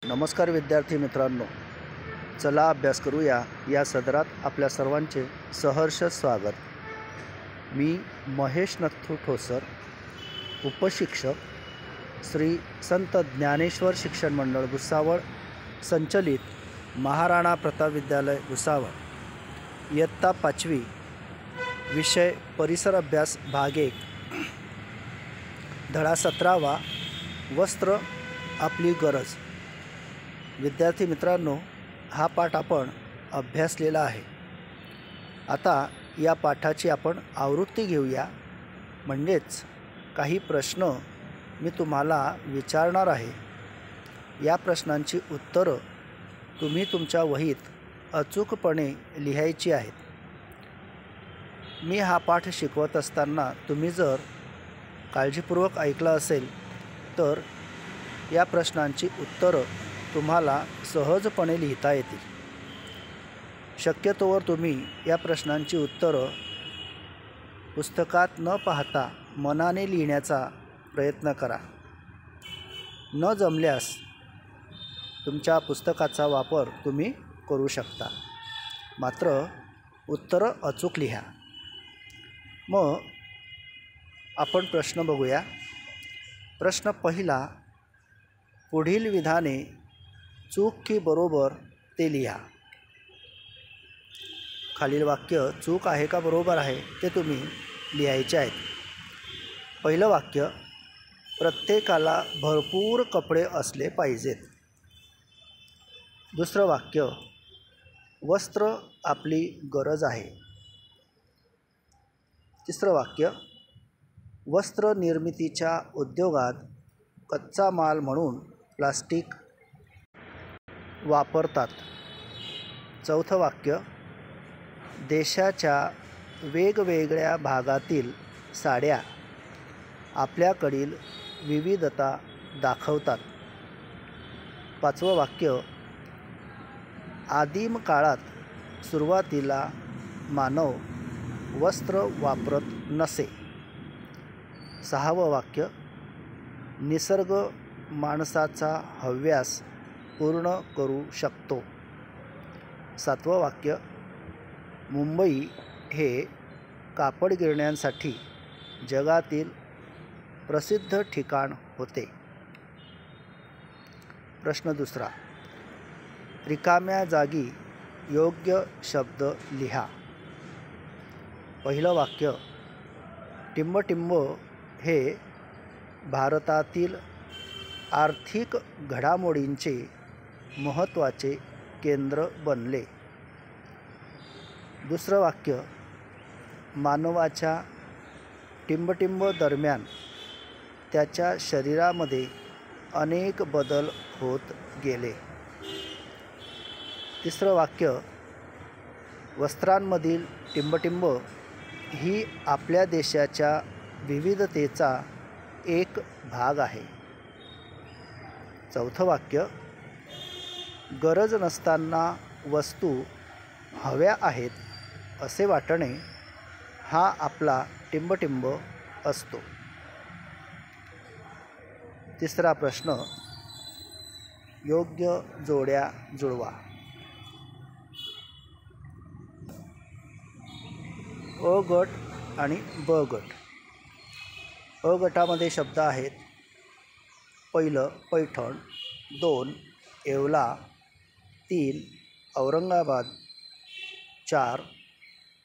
नमस्कार विद्यार्थी मित्रांनो, चला अभ्यास करूया या सदरात आपल्या सर्वांचे सहर्ष स्वागत। मी महेश नथू ठोसर, उपशिक्षक श्री संत ज्ञानेश्वर शिक्षण मंडळ भुसावळ संचलित महाराणा प्रताप विद्यालय भुसावळ, इयत्ता 5वी, विषय परिसर अभ्यास भाग 1, धडा 17वा, वस्त्र आपली गरज। विद्यार्थी मित्रांनो, हा पाठ आपण अभ्यासलेला आहे। आता या पाठाची आपण आवृत्ती घेऊया, म्हणजेच काही प्रश्न मी तुम्हाला विचारणार आहे। या प्रश्नांची उत्तरं तुम्ही तुमच्या वहीत अचूकपणे लिहायची आहेत। मी हा पाठ शिकवत असताना तुम्ही जर काळजीपूर्वक ऐकलं असेल तर या प्रश्नांची उत्तरं तुम्हाला सहजपणे लिहिता येतील। शक्यतोवर तुम्ही या प्रश्नांची उत्तरं पुस्तकात न पाहता मनाने लिहिण्याचा प्रयत्न करा। न जमल्यास तुमच्या पुस्तकाचा वापर तुम्ही करू शकता, मात्र उत्तरं अचूक लिहा। मग आपण प्रश्न बघूया। प्रश्न पहिला, पुढील विधाने चूक की बरोबर ते लिहा। खालील वाक्य चूक आहे का बरोबर आहे ते तुम्ही लिहायचे आहेत। पहिलं वाक्य, प्रत्येकाला भरपूर कपडे असले पाहिजेत। दुसरं वाक्य, वस्त्र आपली गरज आहे। तिसरं वाक्य, वस्त्र निर्मितीच्या उद्योगात कच्चा माल म्हणून प्लास्टिक वापरतात। चौथं वाक्य, देशाच्या वेगवेगळ्या भागातील साड्या आपल्याकडील विविधता दाखवतात। पाचवं वाक्य, आदिम काळात सुरुवातीला मानव वस्त्र वापरत नसे। सहावं वाक्य, निसर्ग माणसाचा हव्यास पूर्ण करू शकतो। सातवं वाक्य, मुंबई हे कापड गिरण्यांसाठी जगातील प्रसिद्ध ठिकाण होते। प्रश्न दुसरा, रिकाम्या जागी योग्य शब्द लिहा। पहिलं वाक्य, टिंबटिंब हे भारतातील आर्थिक घडामोडींचे महत्त्वाचे केंद्र बनले। दुसरं वाक्य, मानवाच्या टिंबटिंब दरम्यान त्याच्या शरीरामध्ये अनेक बदल होत गेले। तिसरं वाक्य, वस्त्रांमधील टिंबटिंब ही आपल्या देशाच्या विविधतेचा एक भाग आहे। चौथं वाक्य, गरज नसताना वस्तू हव्या आहेत असे वाटणे हा आपला टिंबटिंब असतो। तिसरा प्रश्न, योग्य जोड्या जुळवा। अ गट आणि ब गट। अ गटामध्ये शब्द आहेत, पहिलं पैठण, 2 येवला, 3 औरंगाबाद, 4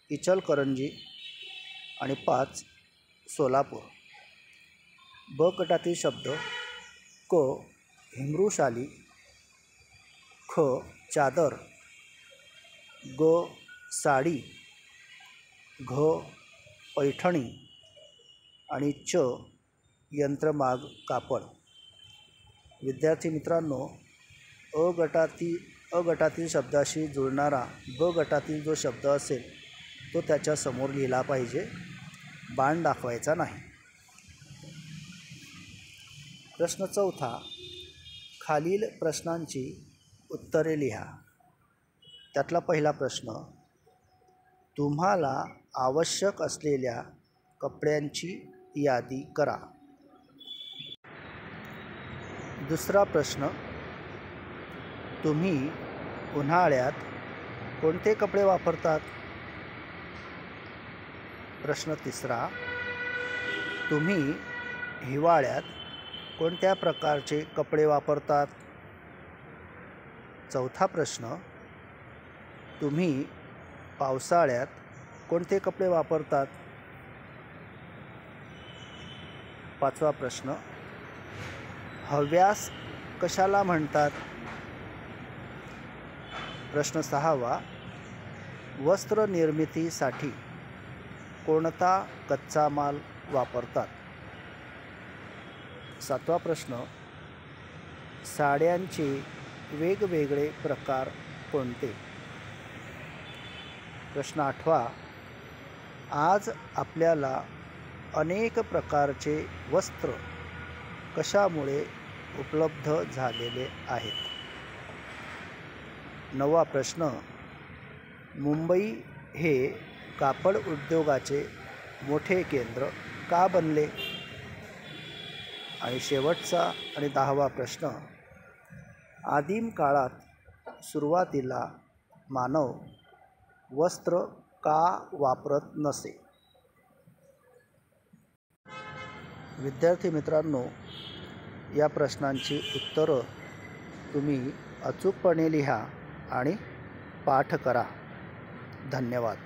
इचलकरंजी आणि 5 सोलापूर। ब गटातील शब्द, क हिमरूशाली, ख चादर, ग साडी, घ पैठणी आणि च यंत्रमाग कापड। विद्यार्थी मित्रांनो, अ गटातील शब्दाशी जुळणारा ब गटातील जो शब्द असेल तो त्याच्या समोर लिहिला पाहिजे, बाण दाखवायचा नाही। प्रश्न चौथा, खालील प्रश्नांची उत्तरे लिहा। त्यातला पहिला प्रश्न, तुम्हाला आवश्यक असलेल्या कपड्यांची यादी करा। दुसरा प्रश्न, तुम्ही उन्हाळ्यात कोणते कपडे वापरतात? प्रश्न तिसरा, तुम्ही हिवाळ्यात कोणत्या प्रकारचे कपडे वापरतात? चौथा प्रश्न, तुम्ही पावसाळ्यात कोणते कपडे वापरतात? पाचवा प्रश्न, हव्यास कशाला म्हणतात? प्रश्न सहावा, वस्त्र निर्मितीसाठी कोणता कच्चा माल वापरतात? सातवा प्रश्न, साड्यांचे वेगवेगळे प्रकार कोणते? प्रश्न आठवा, आज आपल्याला अनेक प्रकारचे वस्त्र कशामुळे उपलब्ध झालेले आहेत? नववा प्रश्न, मुंबई हे कापड उद्योगाचे मोठे केंद्र का बनले? आणि शेवटचा आणि 10वा प्रश्न, आदिम काळात सुरुवातीला मानव वस्त्र का वापरत नसे? विद्यार्थी मित्रांनो, या प्रश्नांची उत्तरं तुम्ही अचूकपणे लिहा आणि पाठ करा. धन्यवाद.